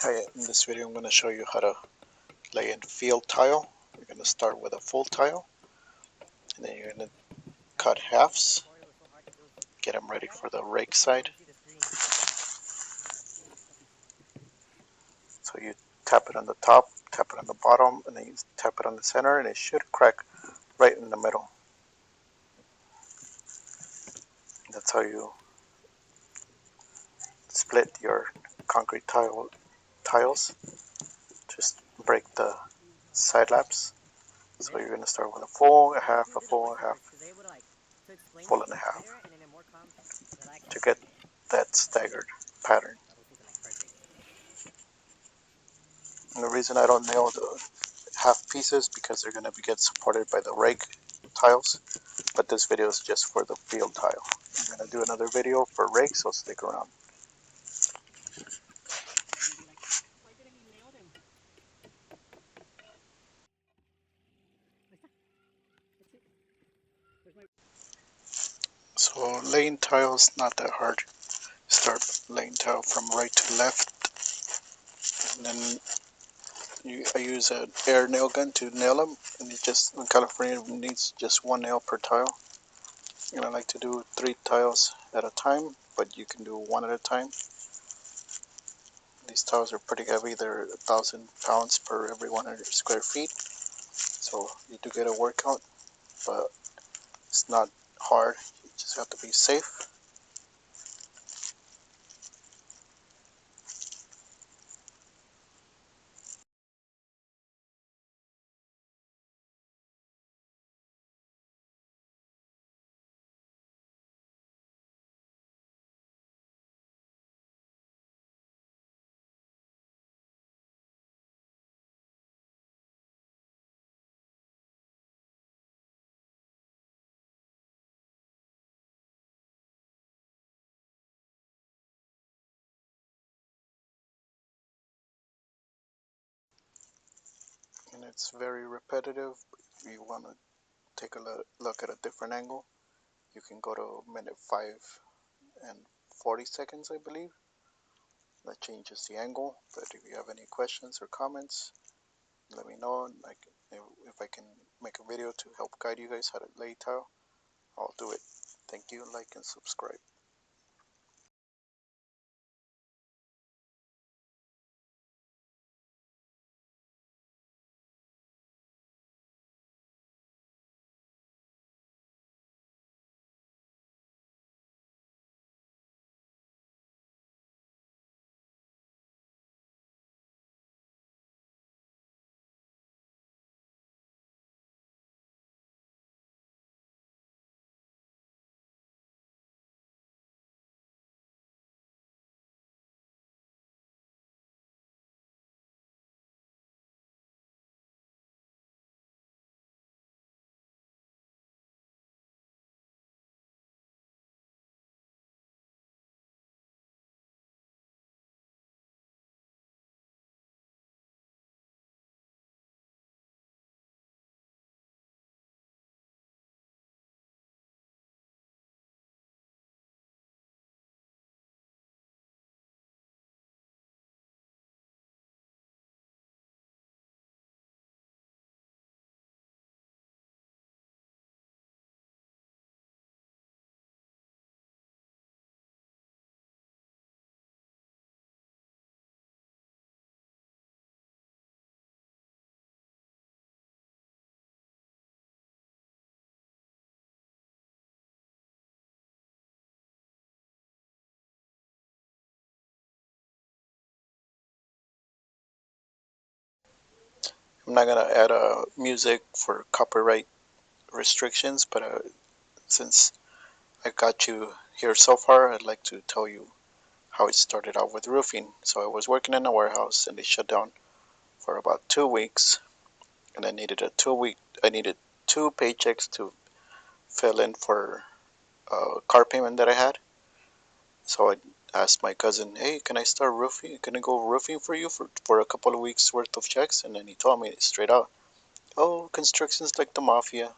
Hi, in this video I'm going to show you how to lay in field tile. You're going to start with a full tile, and then you're going to cut halves, get them ready for the rake side. So you tap it on the top, tap it on the bottom, and then you tap it on the center, and it should crack right in the middle. That's how you split your concrete tiles. Just break the side laps. So you're going to start with a full, a half, a full, a half, full and a half to get that staggered pattern. And the reason I don't nail the half pieces because they're going to get supported by the rake tiles, but this video is just for the field tile. I'm going to do another video for rake, so stick around. So laying tile is not that hard. Start laying tile from right to left, and then I use an air nail gun to nail them, and it just, in California, it needs just one nail per tile. And I like to do 3 tiles at a time, but you can do 1 at a time. These tiles are pretty heavy. They're 1,000 pounds per every 100 square feet. So you do get a workout, but it's not hard. You just have to be safe. And it's very repetitive. If you want to take a look at a different angle, you can go to minute 5 and 40 seconds, I believe. That changes the angle. But if you have any questions or comments, let me know. If I can make a video to help guide you guys how to lay tile, I'll do it. Thank you, like and subscribe. I'm not gonna add music for copyright restrictions, but since I got you here so far, I'd like to tell you how it started out with roofing. So I was working in a warehouse and they shut down for about 2 weeks, and I needed 2 paychecks to fill in for a car payment that I had. So I asked my cousin, "Hey, can I start roofing? Can I go roofing for you for a couple of weeks worth of checks?" And then he told me straight out, "Oh, construction's like the mafia.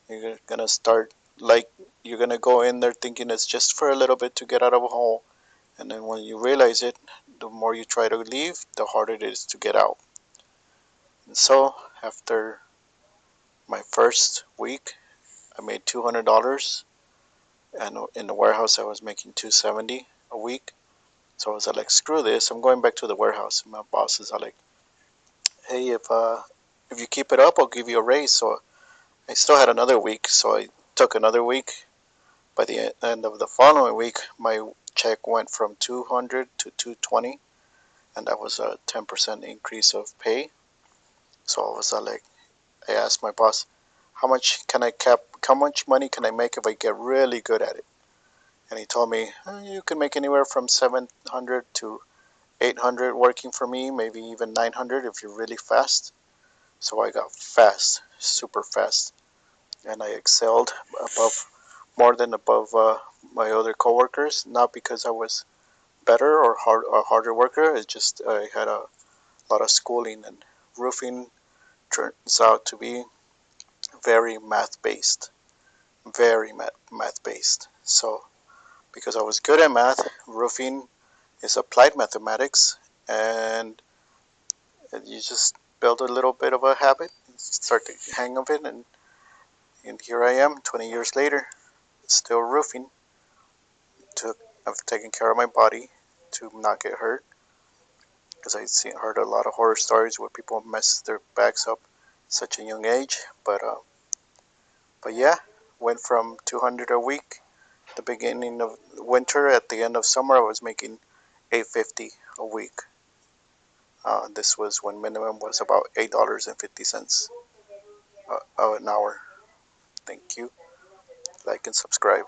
You're gonna start like you're gonna go in there thinking it's just for a little bit to get out of a hole, and then when you realize it, the more you try to leave, the harder it is to get out. And so after my first week, I made $200, and in the warehouse I was making 270 a week. So I was like, screw this, I'm going back to the warehouse. And my boss is like, hey, if you keep it up, I'll give you a raise. So I still had another week, so I took another week. By the end of the following week, my check went from 200 to 220, and that was a 10% increase of pay. So I was like, I asked my boss, how much can I cap? How much money can I make if I get really good at it? And he told me, you can make anywhere from 700 to 800 working for me, maybe even 900 if you're really fast. So I got fast, super fast, and I excelled above, more than above my other coworkers. Not because I was better or harder worker. It's just I had a lot of schooling, and roofing turns out to be very math based, very math based. So because I was good at math, roofing is applied mathematics, and you just build a little bit of a habit, start to hang of it, and here I am 20 years later, still roofing. I've taken care of my body to not get hurt, because heard a lot of horror stories where people mess their backs up at such a young age. But yeah, went from 200 a week at the beginning of winter. At the end of summer, I was making 850 a week. This was when minimum was about $8.50 an hour. Thank you. Like and subscribe.